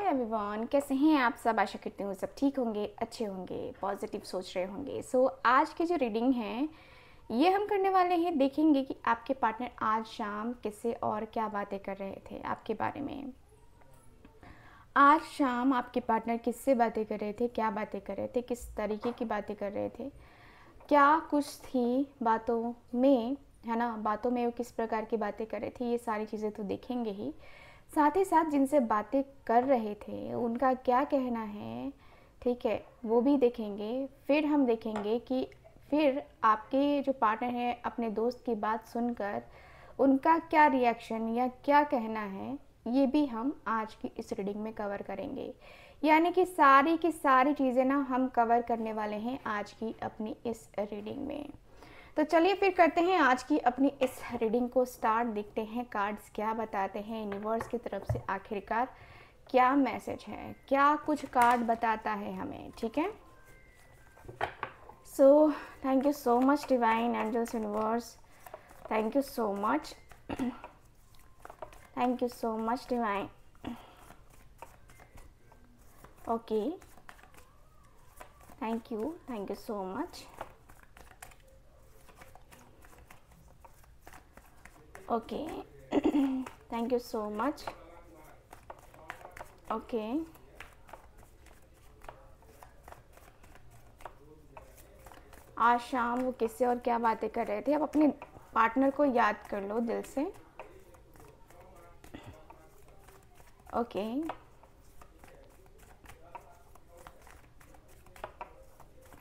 Everyone, कैसे हैं आप सब। आशा करती हूँ सब ठीक होंगे, अच्छे होंगे, पॉजिटिव सोच रहे होंगे। आज की जो रीडिंग है ये हम करने वाले हैं, देखेंगे कि आपके पार्टनर आज शाम किससे और क्या बातें कर रहे थे आपके बारे में। आज शाम आपके पार्टनर किससे बातें कर रहे थे, क्या बातें कर रहे थे, किस तरीके की बातें कर रहे थे, क्या कुछ थी बातों में, है ना। बातों में वो किस प्रकार की बातें कर रहे थे, ये सारी चीज़ें तो देखेंगे ही। साथ ही साथ जिनसे बातें कर रहे थे उनका क्या कहना है, ठीक है, वो भी देखेंगे। फिर हम देखेंगे कि फिर आपके जो पार्टनर हैं अपने दोस्त की बात सुनकर उनका क्या रिएक्शन या क्या कहना है, ये भी हम आज की इस रीडिंग में कवर करेंगे। यानी कि सारी की सारी चीज़ें ना हम कवर करने वाले हैं आज की अपनी इस रीडिंग में। तो चलिए फिर करते हैं आज की अपनी इस रीडिंग को स्टार्ट। देखते हैं कार्ड्स क्या बताते हैं, यूनिवर्स की तरफ से आखिरकार क्या मैसेज है, क्या कुछ कार्ड बताता है हमें, ठीक है। So thank you so much divine angels universe, thank you so much, thank you so much divine. Okay, thank you so much. Okay, thank you so much. Okay, आज शाम वो किससे और क्या बातें कर रहे थे। अब अपने पार्टनर को याद कर लो दिल से। Okay,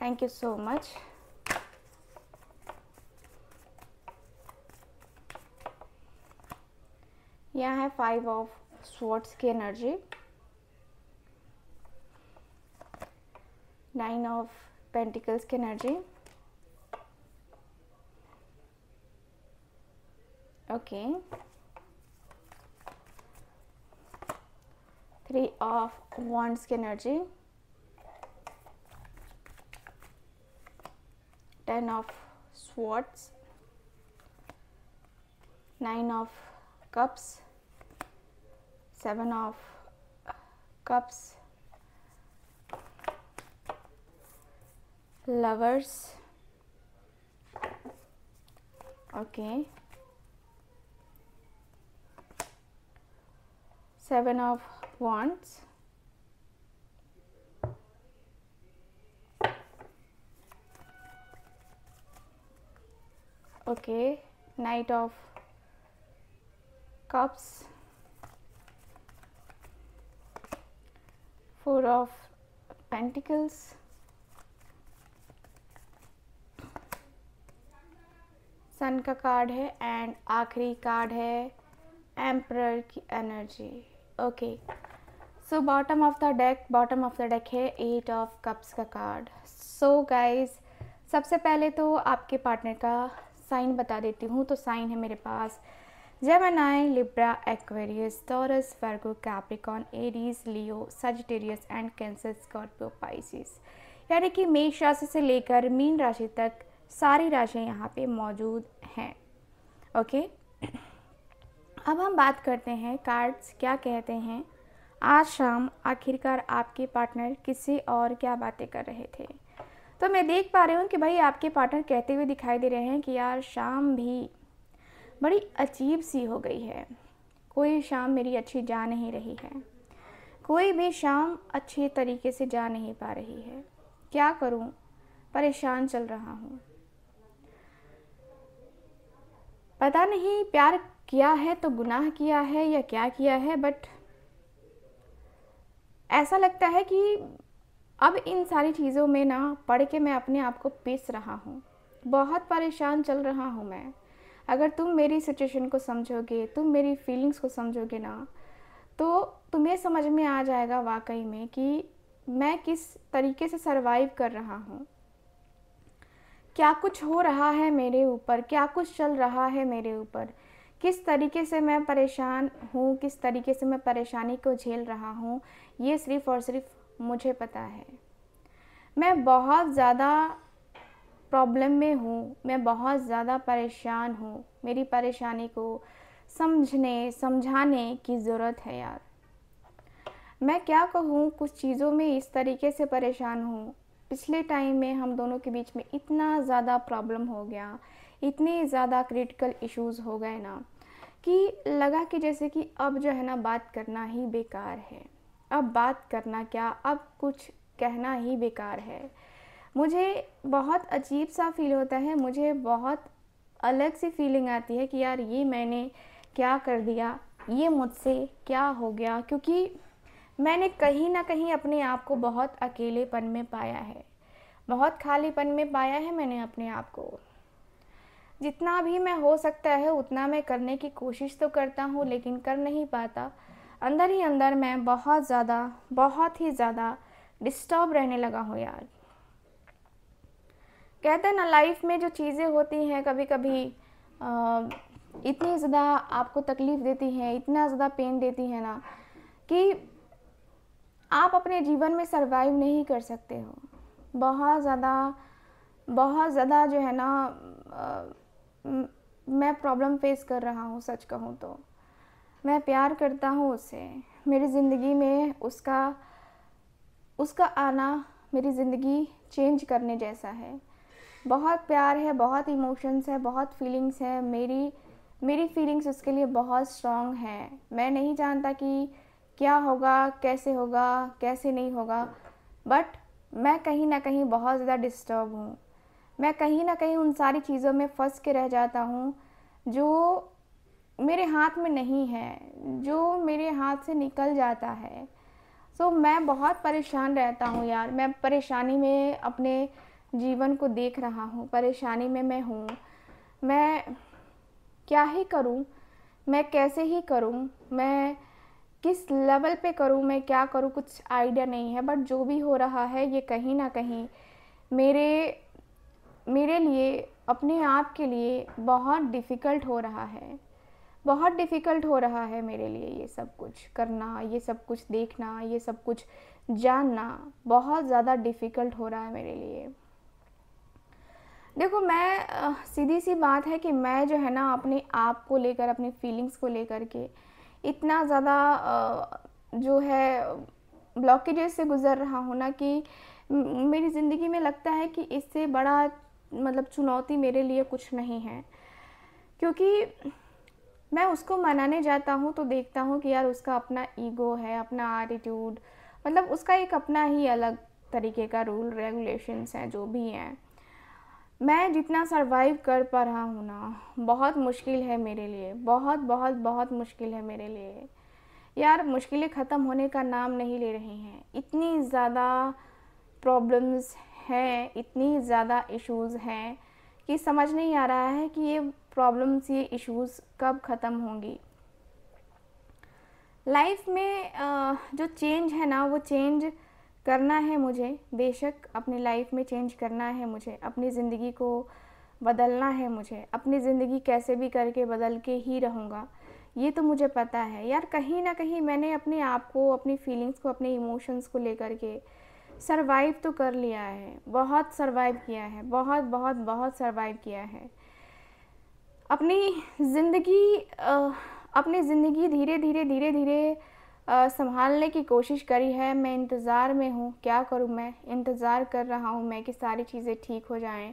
thank you so much. यहाँ है 5 ऑफ स्वॉर्ड्स की एनर्जी, 9 ऑफ पेंटिकल्स की एनर्जी। ओके, 3 ऑफ वॉन्ड्स की energy, 10 of swords, 9 of cups, 7 of cups, lovers. Okay, 7 of wands, okay, knight of cups, 4 of pentacles, सन का card है and आखिरी card है emperor की energy. Okay, so bottom of the deck है 8 of cups का card. So guys, सबसे पहले तो आपके पार्टनर का साइन बता देती हूँ। तो साइन है मेरे पास Gemini, Libra, Aquarius, Taurus, Virgo, Capricorn, Aries, Leo, Sagittarius and Cancer, Scorpio, Pisces. यानी कि मेष राशि से लेकर मीन राशि तक सारी राशियाँ यहाँ पे मौजूद हैं। ओके, अब हम बात करते हैं कार्ड्स क्या कहते हैं। आज शाम आखिरकार आपके पार्टनर किससे और क्या बातें कर रहे थे। तो मैं देख पा रही हूँ कि भाई आपके पार्टनर कहते हुए दिखाई दे रहे हैं कि यार शाम भी बड़ी अजीब सी हो गई है, कोई शाम मेरी अच्छी जा नहीं रही है, कोई भी शाम अच्छे तरीके से जा नहीं पा रही है, क्या करूँ, परेशान चल रहा हूँ, पता नहीं प्यार किया है तो गुनाह किया है या क्या किया है, बट ऐसा लगता है कि अब इन सारी चीज़ों में ना पढ़ के मैं अपने आप को पीस रहा हूँ, बहुत परेशान चल रहा हूँ मैं। अगर तुम मेरी सिचुएशन को समझोगे, तुम मेरी फीलिंग्स को समझोगे ना, तो तुम्हें समझ में आ जाएगा वाकई में कि मैं किस तरीके से सरवाइव कर रहा हूँ, क्या कुछ हो रहा है मेरे ऊपर, क्या कुछ चल रहा है मेरे ऊपर, किस तरीके से मैं परेशान हूँ, किस तरीके से मैं परेशानी को झेल रहा हूँ, ये सिर्फ़ और सिर्फ मुझे पता है। मैं बहुत ज़्यादा प्रॉब्लम में हूँ, मैं बहुत ज़्यादा परेशान हूँ, मेरी परेशानी को समझाने की ज़रूरत है यार। मैं क्या कहूँ, कुछ चीज़ों में इस तरीके से परेशान हूँ। पिछले टाइम में हम दोनों के बीच में इतना ज़्यादा प्रॉब्लम हो गया, इतने ज़्यादा क्रिटिकल इश्यूज़ हो गए ना, कि लगा कि जैसे कि अब जो है ना बात करना ही बेकार है। अब बात करना क्या, अब कुछ कहना ही बेकार है। मुझे बहुत अजीब-सा फ़ील होता है, मुझे बहुत अलग सी फीलिंग आती है कि यार ये मैंने क्या कर दिया, ये मुझसे क्या हो गया? क्योंकि मैंने कहीं न कहीं अपने आप को बहुत अकेलेपन में पाया है, बहुत खालीपन में पाया है मैंने अपने आप को। जितना भी मैं हो सकता है उतना मैं करने की कोशिश तो करता हूँ, लेकिन कर नहीं पाता। अंदर ही अंदर मैं बहुत ज़्यादा, बहुत ही ज़्यादा डिस्टर्ब रहने लगा हूँ यार। कहते हैं ना, लाइफ में जो चीज़ें होती हैं कभी कभी इतनी ज़्यादा आपको तकलीफ़ देती हैं, इतना ज़्यादा पेन देती हैं ना, कि आप अपने जीवन में सरवाइव नहीं कर सकते हो। बहुत ज़्यादा, बहुत ज़्यादा जो है ना, अ, म- मैं प्रॉब्लम फेस कर रहा हूँ, सच कहूँ तो। मैं प्यार करता हूँ उससे। मेरी ज़िंदगी में उसका उसका आना मेरी ज़िंदगी चेंज करने जैसा है। बहुत प्यार है, बहुत इमोशंस है, बहुत फीलिंग्स है। मेरी मेरी फीलिंग्स उसके लिए बहुत स्ट्रॉन्ग है। मैं नहीं जानता कि क्या होगा, कैसे नहीं होगा, बट मैं कहीं न कहीं बहुत ज़्यादा डिस्टर्ब हूँ। मैं कहीं न कहीं उन सारी चीज़ों में फँस के रह जाता हूँ, जो मेरे हाथ में नहीं है, जो मेरे हाथ से निकल जाता है। मैं बहुत परेशान रहता हूँ यार। मैं परेशानी में अपने जीवन को देख रहा हूँ, परेशानी में मैं हूँ। मैं क्या ही करूँ, मैं कैसे ही करूँ, मैं किस लेवल पे करूँ, मैं क्या करूँ, कुछ आइडिया नहीं है। बट जो भी हो रहा है ये कहीं न कहीं मेरे मेरे लिए, अपने आप के लिए बहुत डिफ़िकल्ट हो रहा है। बहुत डिफ़िकल्ट हो रहा है मेरे लिए ये सब कुछ करना, ये सब कुछ देखना, ये सब कुछ जानना बहुत ज़्यादा डिफ़िकल्ट हो रहा है मेरे लिए। देखो, मैं सीधी-सी बात है कि मैं जो है ना अपने आप को लेकर, अपनी फीलिंग्स को लेकर के इतना ज़्यादा जो है ब्लॉकेजेस से गुज़र रहा हूँ ना, कि मेरी ज़िंदगी में लगता है कि इससे बड़ा मतलब चुनौती मेरे लिए कुछ नहीं है। क्योंकि मैं उसको मनाने जाता हूँ तो देखता हूँ कि यार उसका अपना ईगो है, अपना एटीट्यूड, मतलब उसका एक अपना ही अलग तरीके का रूल रेगुलेशंस हैं, जो भी हैं। मैं जितना सरवाइव कर पा रहा हूँ ना, बहुत मुश्किल है मेरे लिए, बहुत बहुत बहुत मुश्किल है मेरे लिए। यार मुश्किलें ख़त्म होने का नाम नहीं ले रही हैं। इतनी ज़्यादा प्रॉब्लम्स हैं, इतनी ज़्यादा इश्यूज़ हैं कि समझ नहीं आ रहा है कि ये प्रॉब्लम्स, ये इश्यूज़ कब ख़त्म होंगी। लाइफ में जो चेंज है ना, वो चेंज करना है मुझे, बेशक अपनी लाइफ में चेंज करना है मुझे, अपनी ज़िंदगी को बदलना है मुझे। अपनी ज़िंदगी कैसे भी करके बदल के ही रहूँगा, ये तो मुझे पता है यार। कहीं ना कहीं मैंने अपने आप को, अपनी फीलिंग्स को, अपने इमोशंस को लेकर के सरवाइव तो कर लिया है, बहुत सरवाइव किया है, बहुत बहुत बहुत सरवाइव किया है। अपनी ज़िंदगी अपनी ज़िंदगी धीरे धीरे धीरे धीरे संभालने की कोशिश करी है। मैं इंतज़ार में हूँ, क्या करूँ, मैं इंतज़ार कर रहा हूँ मैं कि सारी चीज़ें ठीक हो जाएं,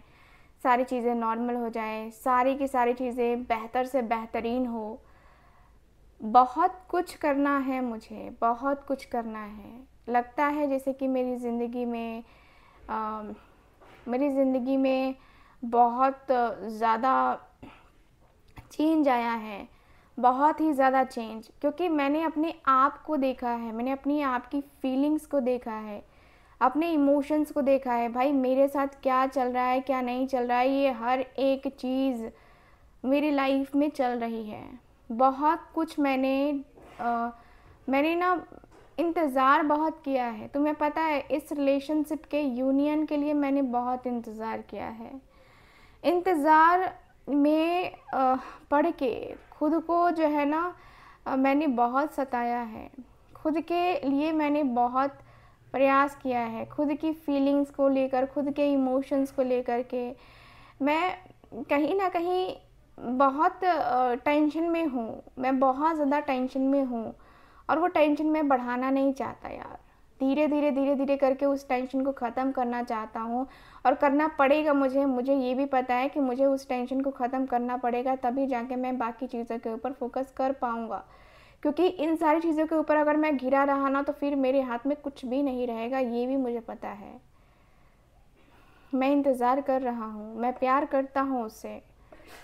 सारी चीज़ें नॉर्मल हो जाएं, सारी की सारी चीज़ें बेहतर से बेहतरीन हो। बहुत कुछ करना है मुझे, बहुत कुछ करना है। लगता है जैसे कि अ, मेरी ज़िंदगी में बहुत ज़्यादा चेंज आया है, बहुत ही ज़्यादा चेंज। क्योंकि मैंने अपने आप को देखा है, मैंने अपनी आप की फीलिंग्स को देखा है, अपने इमोशंस को देखा है। भाई मेरे साथ क्या चल रहा है, क्या नहीं चल रहा है, ये हर एक चीज़ मेरी लाइफ में चल रही है। बहुत कुछ मैंने ना इंतज़ार बहुत किया है। तुम्हें पता है, इस रिलेशनशिप के, यूनियन के लिए मैंने बहुत इंतज़ार किया है। इंतज़ार में पढ़ के खुद को जो है ना, मैंने बहुत सताया है। खुद के लिए मैंने बहुत प्रयास किया है, खुद की फीलिंग्स को लेकर, खुद के इमोशंस को लेकर के। मैं कहीं न कहीं बहुत टेंशन में हूँ, मैं बहुत ज़्यादा टेंशन में हूँ। और वो टेंशन मैं बढ़ाना नहीं चाहता यार। धीरे धीरे धीरे धीरे करके उस टेंशन को ख़त्म करना चाहता हूँ, और करना पड़ेगा मुझे। मुझे ये भी पता है कि मुझे उस टेंशन को ख़त्म करना पड़ेगा, तभी जाके मैं बाकी चीज़ों के ऊपर फोकस कर पाऊँगा। क्योंकि इन सारी चीज़ों के ऊपर अगर मैं घिरा रहा ना, तो फिर मेरे हाथ में कुछ भी नहीं रहेगा, ये भी मुझे पता है। मैं इंतज़ार कर रहा हूँ, मैं प्यार करता हूँ उससे।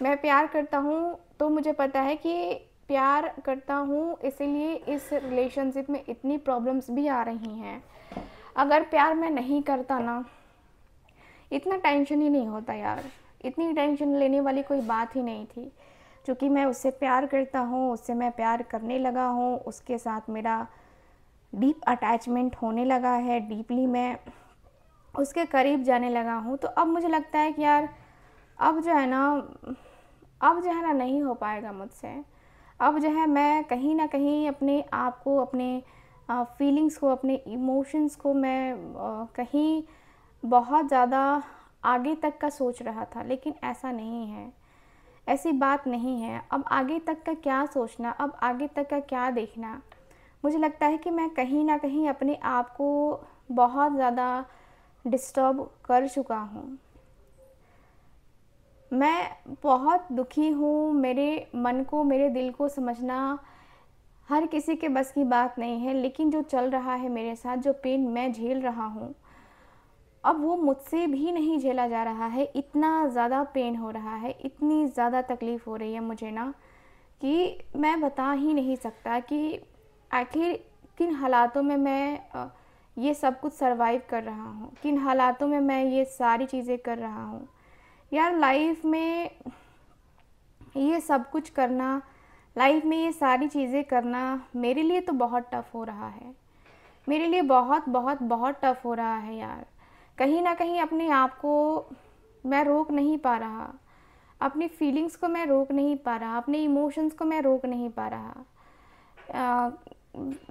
मैं प्यार करता हूँ तो मुझे पता है कि प्यार करता हूँ, इसीलिए इस रिलेशनशिप में इतनी प्रॉब्लम्स भी आ रही हैं। अगर प्यार मैं नहीं करता ना, इतना टेंशन ही नहीं होता यार। इतनी टेंशन लेने वाली कोई बात ही नहीं थी। क्योंकि मैं उससे प्यार करता हूँ, उससे मैं प्यार करने लगा हूँ, उसके साथ मेरा डीप अटैचमेंट होने लगा है, डीपली मैं उसके करीब जाने लगा हूँ। तो अब मुझे लगता है कि यार अब जो है ना अब जो है ना नहीं हो पाएगा मुझसे। अब जो है मैं कहीं न कहीं अपने आप को, अपने फीलिंग्स को, अपने इमोशंस को मैं कहीं बहुत ज़्यादा आगे तक का सोच रहा था, लेकिन ऐसा नहीं है। ऐसी बात नहीं है। अब आगे तक का क्या सोचना, अब आगे तक का क्या देखना। मुझे लगता है कि मैं कहीं न कहीं अपने आप को बहुत ज़्यादा डिस्टर्ब कर चुका हूँ। मैं बहुत दुखी हूँ। मेरे मन को, मेरे दिल को समझना हर किसी के बस की बात नहीं है, लेकिन जो चल रहा है मेरे साथ, जो पेन मैं झेल रहा हूँ, अब वो मुझसे भी नहीं झेला जा रहा है। इतना ज़्यादा पेन हो रहा है, इतनी ज़्यादा तकलीफ़ हो रही है मुझे ना, कि मैं बता ही नहीं सकता कि आखिर किन हालातों में मैं ये सब कुछ सर्वाइव कर रहा हूँ, किन हालातों में मैं ये सारी चीज़ें कर रहा हूँ। यार लाइफ में ये सब कुछ करना, लाइफ में ये सारी चीज़ें करना मेरे लिए तो बहुत टफ़ हो रहा है। मेरे लिए बहुत बहुत बहुत टफ़ हो रहा है यार। कहीं न कहीं अपने आप को मैं रोक नहीं पा रहा। अपनी फीलिंग्स को मैं रोक नहीं पा रहा, अपने इमोशंस को मैं रोक नहीं पा रहा। अ,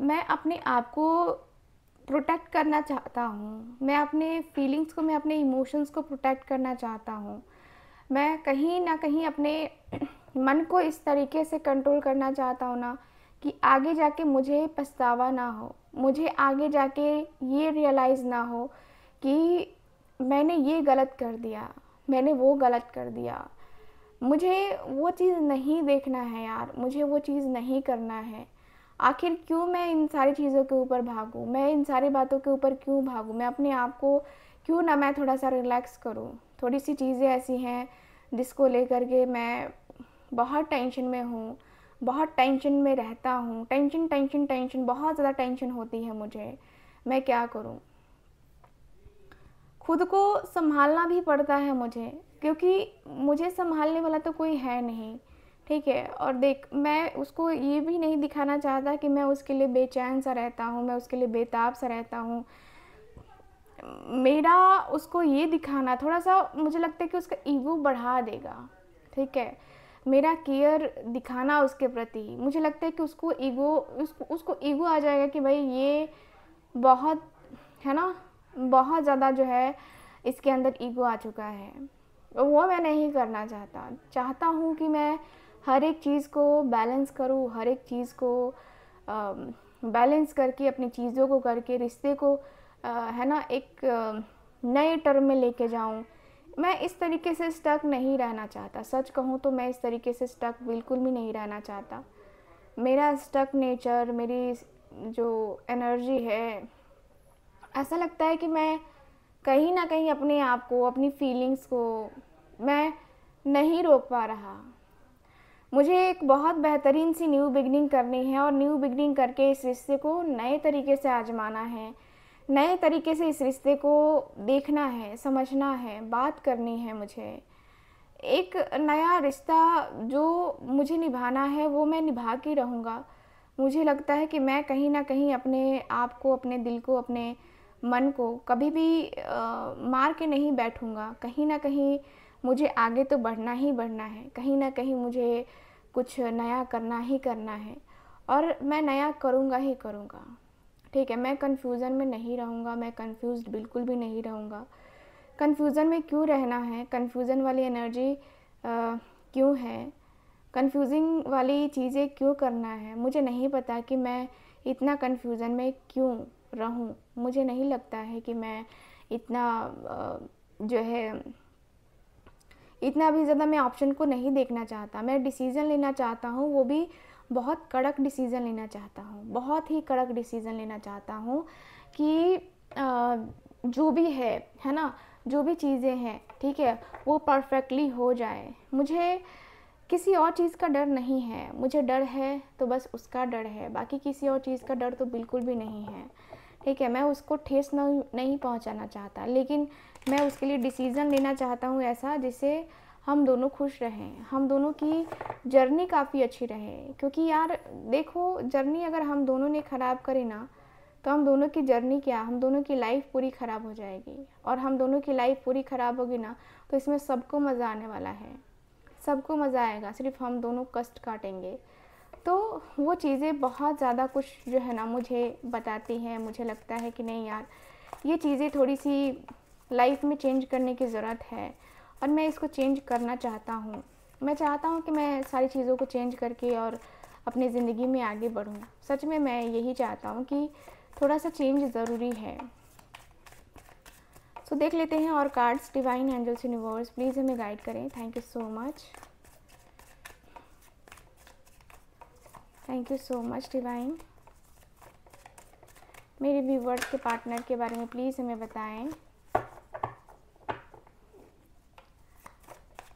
मैं अपने आप को प्रोटेक्ट करना चाहता हूँ। मैं अपने फीलिंग्स को, मैं अपने इमोशंस को प्रोटेक्ट करना चाहता हूँ। मैं कहीं न कहीं अपने मन को इस तरीके से कंट्रोल करना चाहता हूँ ना, कि आगे जाके मुझे पछतावा ना हो। मुझे आगे जाके ये रियलाइज़ ना हो कि मैंने ये गलत कर दिया, मैंने वो गलत कर दिया। मुझे वो चीज़ नहीं देखना है यार, मुझे वो चीज़ नहीं करना है। आखिर क्यों मैं इन सारी चीज़ों के ऊपर भागूँ? मैं इन सारी बातों के ऊपर क्यों भागूँ? मैं अपने आप को क्यों ना मैं थोड़ा-सा रिलैक्स करूँ? थोड़ी-सी चीज़ें ऐसी हैं जिसको लेकर के मैं बहुत टेंशन में हूँ, बहुत टेंशन में रहता हूँ। टेंशन, टेंशन, टेंशन, बहुत ज़्यादा टेंशन होती है मुझे। मैं क्या करूँ? खुद को सँभालना भी पड़ता है मुझे, क्योंकि मुझे सँभालने वाला तो कोई है नहीं, ठीक है? और देख, मैं उसको ये भी नहीं दिखाना चाहता कि मैं उसके लिए बेचैन-सा रहता हूँ, मैं उसके लिए बेताब-सा रहता हूँ। मेरा उसको ये दिखाना थोड़ा-सा मुझे लगता है कि उसका ईगो बढ़ा देगा, ठीक है? मेरा केयर दिखाना उसके प्रति, मुझे लगता है कि उसको ईगो आ जाएगा कि भई ये बहुत, है ना? बहुत ज़्यादा जो है इसके अंदर ईगो आ चुका है। वो मैं नहीं करना चाहता। चाहता हूँ कि मैं हर एक चीज़ को बैलेंस करूँ, हर एक चीज़ को बैलेंस करके, अपनी चीज़ों को करके, रिश्ते को है ना, एक नए टर्म में लेके जाऊँ। मैं इस तरीके से स्टक नहीं रहना चाहता। सच कहूँ तो मैं इस तरीके से स्टक बिल्कुल भी नहीं रहना चाहता। मेरा स्टक नेचर, मेरी जो एनर्जी है, ऐसा लगता है कि मैं कहीं न कहीं अपने आप को, अपनी फीलिंग्स को मैं नहीं रोक पा रहा। मुझे एक बहुत बेहतरीन सी न्यू बिगिनिंग करनी है, और न्यू बिगिनिंग करके इस रिश्ते को नए तरीके से आज़माना है। नए तरीके से इस रिश्ते को देखना है, समझना है, बात करनी है मुझे। एक नया रिश्ता जो मुझे निभाना है, वो मैं निभा के रहूँगा। मुझे लगता है कि मैं कहीं न कहीं अपने आप को, अपने दिल को, अपने मन को कभी भी मार के नहीं बैठूँगा। कहीं न कहीं मुझे आगे तो बढ़ना ही बढ़ना है। कहीं न कहीं मुझे कुछ नया करना ही करना है, और मैं नया करूँगा ही करूँगा। ठीक है, मैं कन्फ्यूज़न में नहीं रहूँगा, मैं कन्फ्यूज़्ड बिल्कुल भी नहीं रहूँगा। कन्फ्यूज़न में क्यों रहना है? कन्फ्यूज़न वाली एनर्जी क्यों है? कन्फ्यूज़िंग वाली चीज़ें क्यों करना है? मुझे नहीं पता कि मैं इतना कन्फ्यूज़न में क्यों रहूं? मुझे नहीं लगता है कि मैं इतना जो है इतना भी ज़्यादा मैं ऑप्शन को नहीं देखना चाहता। मैं डिसीज़न लेना चाहता हूँ, वो भी बहुत कड़क डिसीज़न लेना चाहता हूँ, बहुत ही कड़क डिसीज़न लेना चाहता हूँ कि जो भी है ना? जो भी चीज़ें हैं, ठीक है, वो परफेक्टली हो जाए। मुझे किसी और चीज़ का डर नहीं है। मुझे डर है तो बस उसका डर है, बाकी किसी और चीज़ का डर तो बिल्कुल भी नहीं है, ठीक है। मैं उसको ठेस नहीं पहुंचाना चाहता, लेकिन मैं उसके लिए डिसीज़न लेना चाहता हूँ ऐसा जिससे हम दोनों खुश रहें, हम दोनों की जर्नी काफ़ी अच्छी रहे। क्योंकि यार देखो, जर्नी अगर हम दोनों ने ख़राब करी ना, तो हम दोनों की जर्नी क्या, हम दोनों की लाइफ पूरी ख़राब हो जाएगी। और हम दोनों की लाइफ पूरी ख़राब होगी ना, तो इसमें सबको मज़ा आने वाला है, सबको मज़ा आएगा, सिर्फ हम दोनों कष्ट काटेंगे। तो वो चीज़ें बहुत ज़्यादा कुछ जो है ना मुझे बताती हैं। मुझे लगता है कि नहीं यार, ये चीज़ें थोड़ी सी लाइफ में चेंज करने की ज़रूरत है, और मैं इसको चेंज करना चाहता हूँ। मैं चाहता हूँ कि मैं सारी चीज़ों को चेंज करके और अपनी ज़िंदगी में आगे बढ़ूँ। सच में मैं यही चाहता हूँ कि थोड़ा सा चेंज ज़रूरी है। सो देख लेते हैं और cards. Divine angels universe please हमें गाइड करें। Thank you so much, thank you so much divine. मेरे व्यूवर्स के पार्टनर के बारे में प्लीज़ हमें बताएं।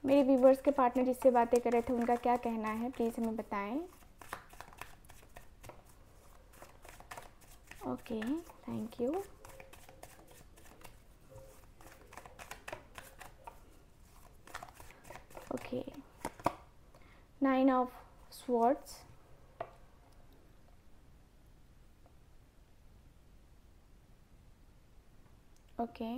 मेरे व्यूवर्स के पार्टनर जिससे बातें कर रहे थे उनका क्या कहना है, प्लीज़ हमें बताएं। Okay, thank you. Okay, 9 of swords, okay,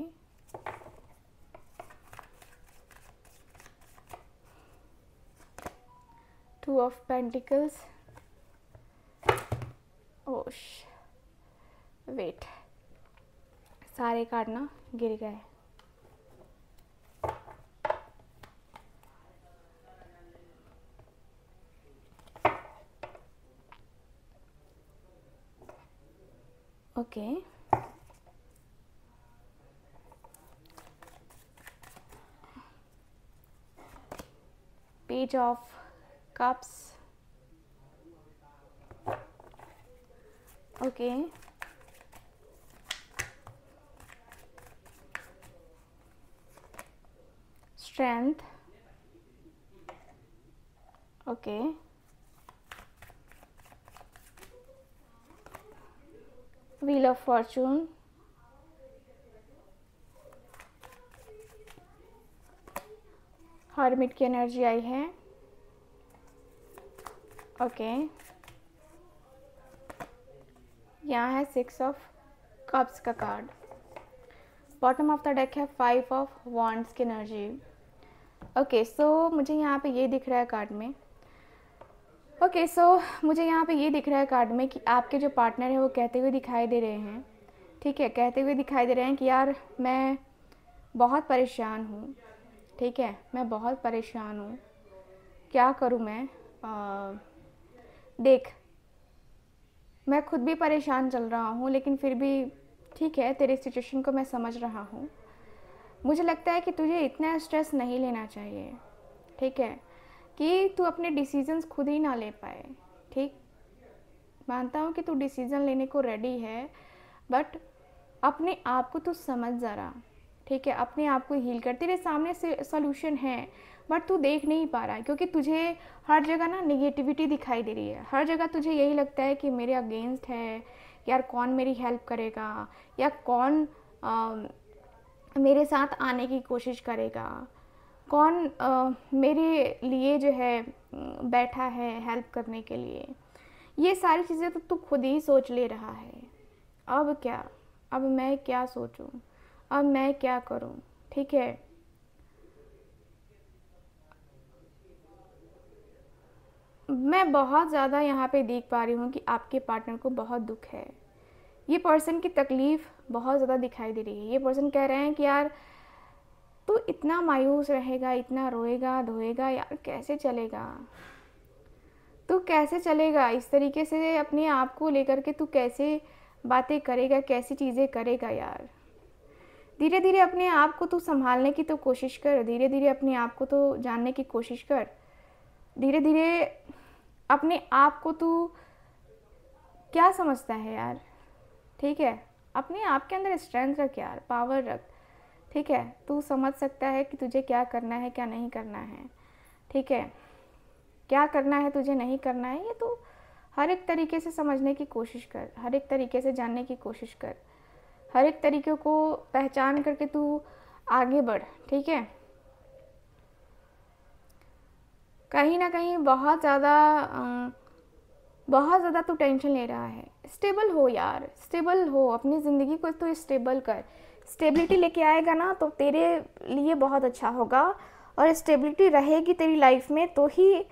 2 of pentacles, ओश वेट, सारे कार्ड ना गिर गए। Okay, page of cups, okay, strength, okay, wheel of fortune, hermit की एनर्जी आई है, ओके, यहाँ है 6 ऑफ कप्स का card. Bottom of the deck है 5 ऑफ वॉन्ड्स की एनर्जी। ओके, सो मुझे यहाँ पे ये दिख रहा है कार्ड में, ओके, सो मुझे यहाँ पे ये दिख रहा है कार्ड में कि आपके जो पार्टनर है वो कहते हुए दिखाई दे रहे हैं, ठीक है, कहते हुए दिखाई दे रहे हैं कि यार मैं बहुत परेशान हूँ, ठीक है, मैं बहुत परेशान हूँ, क्या करूँ मैं। देख, मैं खुद भी परेशान चल रहा हूँ, लेकिन फिर भी ठीक है, तेरी सिचुएशन को मैं समझ रहा हूँ। मुझे लगता है कि तुझे इतना स्ट्रेस नहीं लेना चाहिए, ठीक है, कि तू अपने डिसीजंस खुद ही ना ले पाए, ठीक। मानता हूँ कि तू डिसीज़न लेने को रेडी है, बट अपने आप को तू समझ ज़रा, ठीक है, अपने आप को हील कर। तेरे सामने से सॉल्यूशन है, बट तू देख नहीं पा रहा है, क्योंकि तुझे हर जगह ना नेगेटिविटी दिखाई दे रही है। हर जगह तुझे यही लगता है कि मेरे अगेंस्ट है, यार कौन मेरी हेल्प करेगा, या कौन मेरे साथ आने की कोशिश करेगा, कौन मेरे लिए जो है बैठा है हेल्प करने के लिए। ये सारी चीज़ें तो तू खुद ही सोच ले रहा है। अब क्या, अब मैं क्या सोचूं, अब मैं क्या करूं, ठीक है। मैं बहुत ज़्यादा यहाँ पे देख पा रही हूँ कि आपके पार्टनर को बहुत दुख है। ये पर्सन की तकलीफ़ बहुत ज़्यादा दिखाई दे रही है। ये पर्सन कह रहे हैं कि यार तू इतना मायूस रहेगा, इतना रोएगा धोएगा, यार कैसे चलेगा। तू कैसे चलेगा इस तरीके से अपने आप को लेकर के? तू कैसे बातें करेगा, कैसी चीज़ें करेगा यार? धीरे धीरे अपने आप को तू संभालने की तो कोशिश कर, धीरे धीरे अपने आप को तो जानने की कोशिश कर, धीरे धीरे अपने आप को तू क्या समझता है यार? ठीक है, अपने आप के अंदर स्ट्रेंथ रख यार, पावर रख। ठीक है, तू समझ सकता है कि तुझे क्या करना है, क्या नहीं करना है। ठीक है, क्या करना है, तुझे नहीं करना है, ये तू हर एक तरीके से समझने की कोशिश कर, हर एक तरीके से जानने की कोशिश कर, हर एक तरीके को पहचान करके तू आगे बढ़। ठीक है, कहीं ना कहीं बहुत ज़्यादा तू टेंशन ले रहा है। स्टेबल हो यार, स्टेबल हो, अपनी ज़िंदगी को तो स्टेबल कर। स्टेबिलिटी लेके आएगा ना तो तेरे लिए बहुत अच्छा होगा, और स्टेबिलिटी रहेगी तेरी लाइफ में तो ही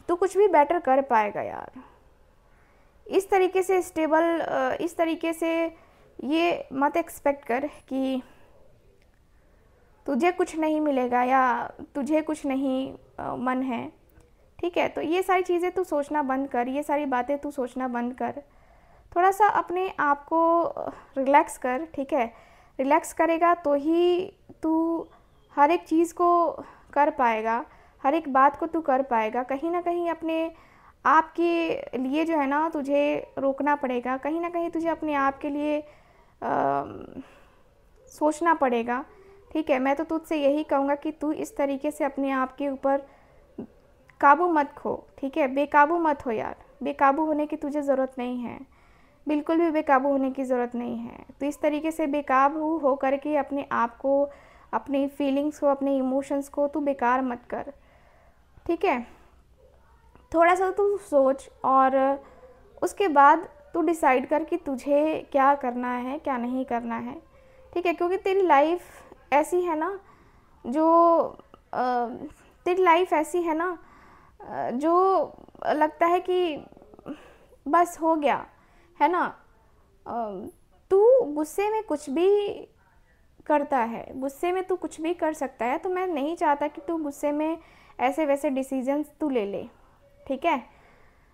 तू कुछ भी बेटर कर पाएगा यार। इस तरीके से इस तरीके से ये मत एक्सपेक्ट कर कि तुझे कुछ नहीं मिलेगा या तुझे कुछ नहीं मन है। ठीक है, तो ये सारी चीज़ें तू सोचना बंद कर, ये सारी बातें तू सोचना बंद कर। थोड़ा सा अपने आप को रिलैक्स कर। ठीक है, रिलैक्स करेगा तो ही तू हर एक चीज़ को कर पाएगा, हर एक बात को तू कर पाएगा। कहीं ना कहीं अपने आप के लिए जो है ना तुझे रोकना पड़ेगा, कहीं ना कहीं तुझे अपने आप के लिए सोचना पड़ेगा। ठीक है, मैं तो तुझसे यही कहूँगा कि तू इस तरीके से अपने आप के ऊपर काबू मत खो। ठीक है, बेकाबू मत हो यार, बेकाबू होने की तुझे ज़रूरत नहीं है, बिल्कुल भी बेकाबू होने की ज़रूरत नहीं है। तो इस तरीके से बेकाबू हो करके अपने आप को, अपनी फीलिंग्स को, अपने इमोशंस को तू बेकार मत कर। ठीक है, थोड़ा सा तू सोच और उसके बाद तू डिसाइड कर कि तुझे क्या करना है, क्या नहीं करना है। ठीक है, क्योंकि तेरी लाइफ ऐसी है ना तेरी लाइफ ऐसी है ना जो लगता है कि बस हो गया है ना। तू गुस्से में कुछ भी करता है, गुस्से में तू कुछ भी कर सकता है, तो मैं नहीं चाहता कि तू गुस्से में ऐसे वैसे डिसीजंस तू ले ले। ठीक है,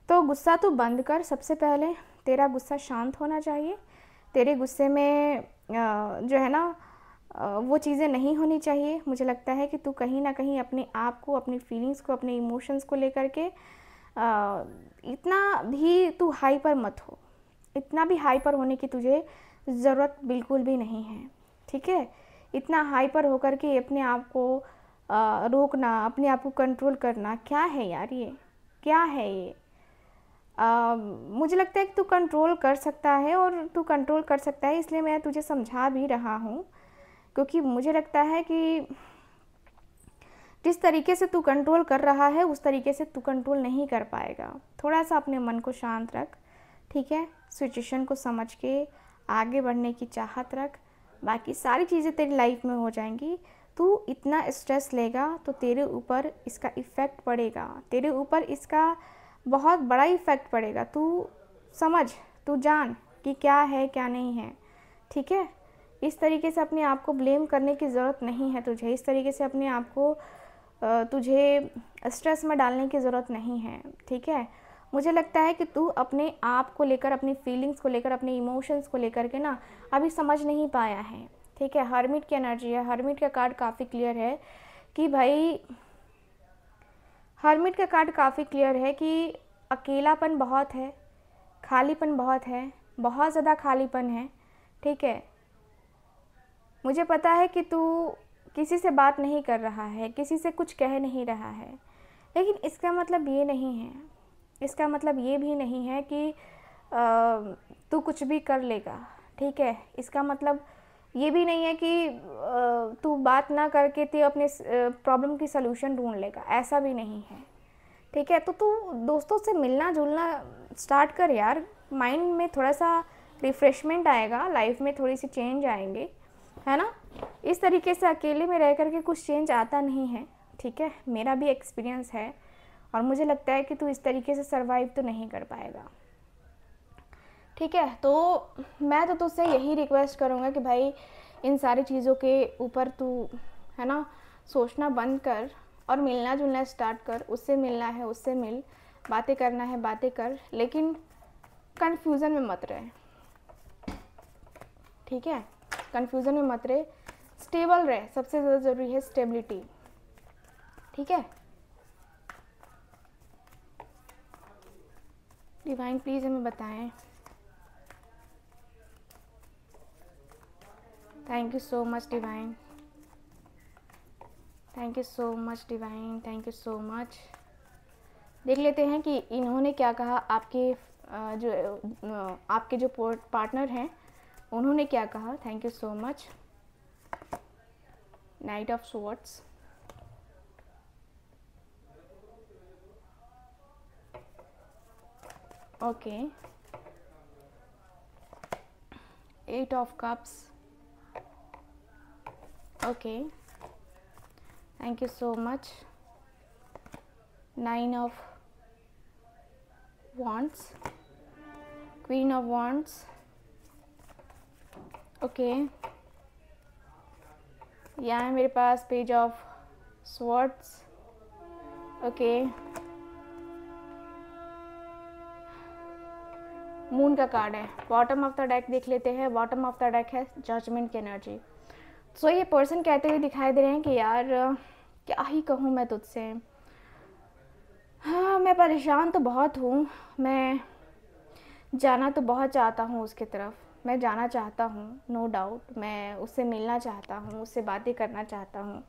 तो गुस्सा तू बंद कर। सबसे पहले तेरा गुस्सा शांत होना चाहिए, तेरे गुस्से में जो है ना वो चीज़ें नहीं होनी चाहिए। मुझे लगता है कि तू कहीं ना कहीं अपने आप को, अपनी फीलिंग्स को, अपने इमोशंस को लेकर के इतना भी तू हाइपर मत हो, इतना भी हाइपर होने की तुझे ज़रूरत बिल्कुल भी नहीं है। ठीक है, इतना हाइपर होकर के अपने आप को रोकना, अपने आप को कंट्रोल करना, क्या है यार ये, क्या है ये? मुझे लगता है कि तू कंट्रोल कर सकता है, और तू कंट्रोल कर सकता है, इसलिए मैं तुझे समझा भी रहा हूँ। क्योंकि मुझे लगता है कि जिस तरीके से तू कंट्रोल कर रहा है उस तरीके से तू कंट्रोल नहीं कर पाएगा। थोड़ा सा अपने मन को शांत रख। ठीक है, सिचुएशन को समझ के आगे बढ़ने की चाहत रख, बाकी सारी चीज़ें तेरी लाइफ में हो जाएंगी। तू इतना स्ट्रेस लेगा तो तेरे ऊपर इसका इफ़ेक्ट पड़ेगा, तेरे ऊपर इसका बहुत बड़ा इफ़ेक्ट पड़ेगा। तू समझ, तू जान कि क्या है क्या नहीं है। ठीक है, इस तरीके से अपने आप को ब्लेम करने की ज़रूरत नहीं है तुझे, इस तरीके से अपने आप को तुझे स्ट्रेस में डालने की ज़रूरत नहीं है। ठीक है, मुझे लगता है कि तू अपने आप को लेकर, अपनी फीलिंग्स को लेकर, अपने इमोशंस को लेकर के ना अभी समझ नहीं पाया है। ठीक है, हर्मिट की एनर्जी है, हर्मिट का कार्ड काफ़ी क्लियर है कि भाई, हर्मिट का कार्ड काफ़ी क्लियर है कि अकेलापन बहुत है, खालीपन बहुत है, बहुत ज़्यादा खालीपन है। ठीक है, मुझे पता है कि तू किसी से बात नहीं कर रहा है, किसी से कुछ कह नहीं रहा है, लेकिन इसका मतलब ये नहीं है, इसका मतलब ये भी नहीं है कि तू कुछ भी कर लेगा। ठीक है, इसका मतलब ये भी नहीं है कि तू बात ना करके तू अपने प्रॉब्लम की सलूशन ढूंढ लेगा, ऐसा भी नहीं है। ठीक है, तो तू दोस्तों से मिलना जुलना स्टार्ट कर यार, माइंड में थोड़ा सा रिफ़्रेशमेंट आएगा, लाइफ में थोड़ी सी चेंज आएंगे, है ना। इस तरीके से अकेले में रह करके कुछ चेंज आता नहीं है। ठीक है, मेरा भी एक्सपीरियंस है, और मुझे लगता है कि तू इस तरीके से सर्वाइव तो नहीं कर पाएगा। ठीक है, तो मैं तो तुझसे यही रिक्वेस्ट करूँगा कि भाई इन सारी चीज़ों के ऊपर तू है ना सोचना बंद कर, और मिलना जुलना स्टार्ट कर, उससे मिलना है उससे मिल, बातें करना है बातें कर, लेकिन कन्फ्यूज़न में मत रहे, ठीक है? कन्फ्यूज़न में मत रहे, स्टेबल रहे, सबसे ज़्यादा ज़रूरी है स्टेबिलिटी, ठीक है? डिवाइन प्लीज़ हमें बताएं। Thank you so much divine, thank you so much divine, thank you so much. देख लेते हैं कि इन्होंने क्या कहा, आपके जो पार्टनर हैं उन्होंने क्या कहा। Thank you so much. Knight of swords, okay, 8 of cups, okay, thank you so much. 9 of wands, queen of wands, okay, यहाँ है मेरे पास page of swords, okay, moon का कार्ड है। बॉटम ऑफ द डेक देख लेते हैं। Bottom of the deck है जजमेंट की एनर्जी। सो ये पर्सन कहते हुए दिखाई दे रहे हैं कि यार क्या ही कहूँ मैं तुझसे, हाँ मैं परेशान तो बहुत हूँ, मैं जाना तो बहुत चाहता हूँ उसकी तरफ, मैं जाना चाहता हूँ, नो डाउट, मैं उससे मिलना चाहता हूँ, उससे बातें करना चाहता हूँ,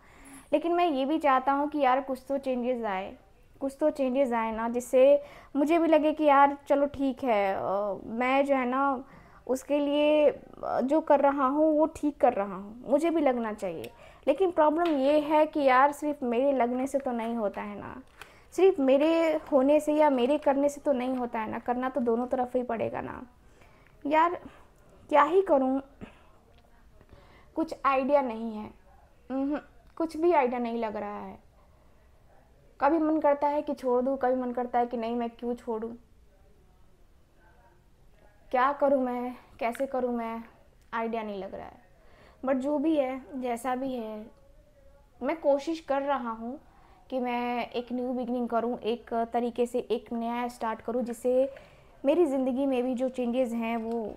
लेकिन मैं ये भी चाहता हूँ कि यार कुछ तो चेंजेस आए, कुछ तो चेंजेस आए ना, जिससे मुझे भी लगे कि यार चलो ठीक है, मैं जो है ना उसके लिए जो कर रहा हूँ वो ठीक कर रहा हूँ, मुझे भी लगना चाहिए। लेकिन प्रॉब्लम ये है कि यार सिर्फ मेरे लगने से तो नहीं होता है ना, सिर्फ मेरे होने से या मेरे करने से तो नहीं होता है ना, करना तो दोनों तरफ ही पड़ेगा ना। यार क्या ही करूँ, कुछ आइडिया नहीं है, कुछ भी आइडिया नहीं लग रहा है। कभी मन करता है कि छोड़ दूँ, कभी मन करता है कि नहीं मैं क्यों छोड़ूँ, क्या करूँ मैं, कैसे करूँ मैं, आइडिया नहीं लग रहा है। बट जो भी है, जैसा भी है, मैं कोशिश कर रहा हूँ कि मैं एक न्यू बिगनिंग करूँ, एक तरीके से एक नया स्टार्ट करूँ, जिससे मेरी ज़िंदगी में भी जो चेंजेस हैं वो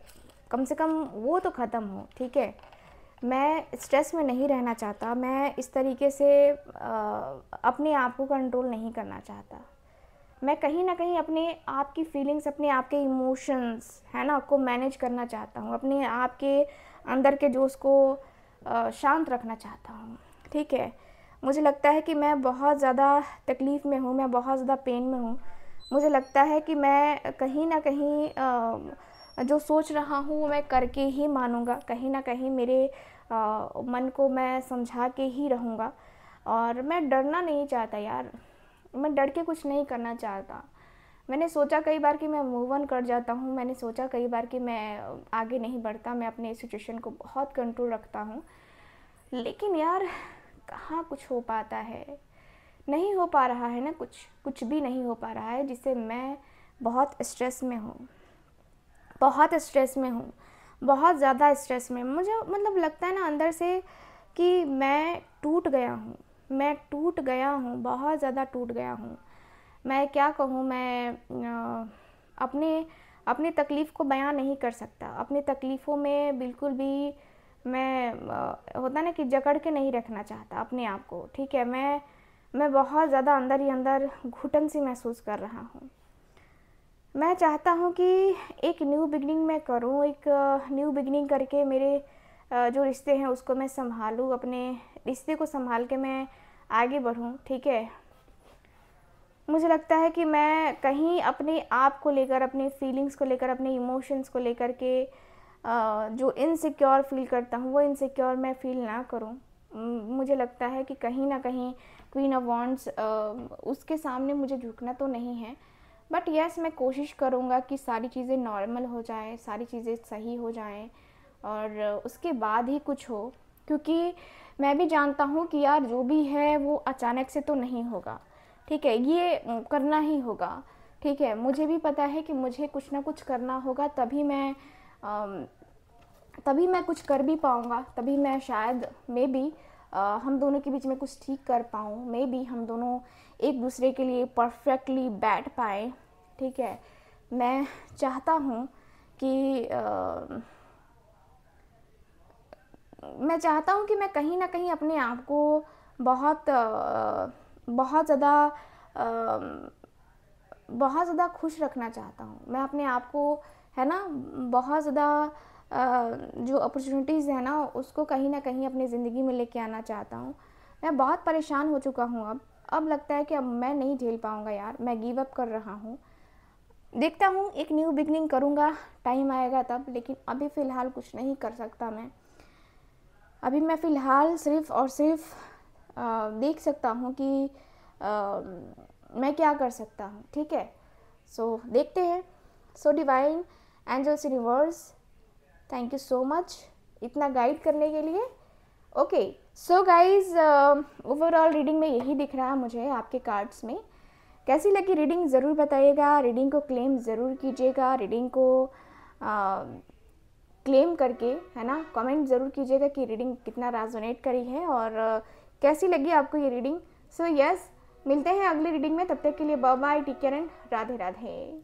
कम से कम वो तो ख़त्म हो, ठीक है? मैं स्ट्रेस में नहीं रहना चाहता, मैं इस तरीके से अपने आप को कंट्रोल नहीं करना चाहता। मैं कहीं ना कहीं अपने आप की फीलिंग्स, अपने आप के इमोशंस है ना को मैनेज करना चाहता हूँ, अपने आप के अंदर के जोश को शांत रखना चाहता हूँ, ठीक है? मुझे लगता है कि मैं बहुत ज़्यादा तकलीफ़ में हूँ, मैं बहुत ज़्यादा पेन में हूँ। मुझे लगता है कि मैं कहीं ना कहीं जो सोच रहा हूँ वो मैं करके ही मानूँगा, कहीं ना कहीं मेरे मन को मैं समझा के ही रहूँगा। और मैं डरना नहीं चाहता यार, मैं डर के कुछ नहीं करना चाहता। मैंने सोचा कई बार कि मैं मूव ऑन कर जाता हूँ, मैंने सोचा कई बार कि मैं आगे नहीं बढ़ता, मैं अपने सिचुएशन को बहुत कंट्रोल रखता हूँ, लेकिन यार कहाँ कुछ हो पाता है, नहीं हो पा रहा है ना, कुछ भी नहीं हो पा रहा है, जिससे मैं बहुत स्ट्रेस में हूँ, बहुत स्ट्रेस में हूँ, बहुत ज़्यादा स्ट्रेस में। मुझे मतलब लगता है ना अंदर से कि मैं टूट गया हूँ, मैं टूट गया हूँ, बहुत ज़्यादा टूट गया हूँ। मैं क्या कहूँ, मैं अपने अपनी तकलीफ़ को बयां नहीं कर सकता, अपनी तकलीफ़ों में बिल्कुल भी मैं होता ना कि जकड़ के नहीं रखना चाहता अपने आप को, ठीक है? मैं बहुत ज़्यादा अंदर ही अंदर घुटन सी महसूस कर रहा हूँ। मैं चाहता हूँ कि एक न्यू बिगनिंग मैं करूँ, एक न्यू बिगनिंग करके मेरे जो रिश्ते हैं उसको मैं संभालूँ, अपने रिश्ते को संभाल के मैं आगे बढ़ूँ, ठीक है? मुझे लगता है कि मैं कहीं अपने आप को लेकर, अपने फीलिंग्स को लेकर, अपने इमोशंस को लेकर के जो इनसिक्योर फील करता हूँ वो इनसिक्योर मैं फील ना करूँ। मुझे लगता है कि कहीं ना कहीं क्वीन ऑफ वॉन्ड्स उसके सामने मुझे झुकना तो नहीं है, बट यस मैं कोशिश करूँगा कि सारी चीज़ें नॉर्मल हो जाएं, सारी चीज़ें सही हो जाएं और उसके बाद ही कुछ हो, क्योंकि मैं भी जानता हूँ कि यार जो भी है वो अचानक से तो नहीं होगा, ठीक है? ये करना ही होगा, ठीक है? मुझे भी पता है कि मुझे कुछ ना कुछ करना होगा, तभी मैं कुछ कर भी पाऊँगा, तभी मैं शायद मे बी हम दोनों के बीच में कुछ ठीक कर पाऊँ, मे बी हम दोनों एक दूसरे के लिए परफेक्टली बैठ पाए। ठीक है, मैं चाहता हूँ कि मैं कहीं ना कहीं अपने आप को बहुत ज़्यादा बहुत ज़्यादा खुश रखना चाहता हूँ। मैं अपने आप को, है ना, बहुत ज़्यादा जो अपॉर्चुनिटीज़ है ना उसको कहीं ना कहीं अपनी ज़िंदगी में लेके आना चाहता हूँ। मैं बहुत परेशान हो चुका हूँ। अब लगता है कि अब मैं नहीं झेल पाऊँगा यार, मैं गिव अप कर रहा हूँ। देखता हूँ, एक न्यू बिगनिंग करूँगा, टाइम आएगा तब, लेकिन अभी फ़िलहाल कुछ नहीं कर सकता मैं। अभी मैं फ़िलहाल सिर्फ़ और सिर्फ देख सकता हूँ कि मैं क्या कर सकता हूँ। ठीक है, सो देखते हैं। So divine angels universe, thank you so much इतना गाइड करने के लिए। Okay, so guys, overall reading में यही दिख रहा है मुझे आपके कार्ड्स में। कैसी लगी रीडिंग ज़रूर बताइएगा, रीडिंग को क्लेम ज़रूर कीजिएगा, रीडिंग को क्लेम करके, है ना, कमेंट ज़रूर कीजिएगा कि रीडिंग कितना रेजोनेट करी है और कैसी लगी आपको ये रीडिंग। सो यस, मिलते हैं अगली रीडिंग में, तब तक के लिए bye bye, take care and Radhe Radhe.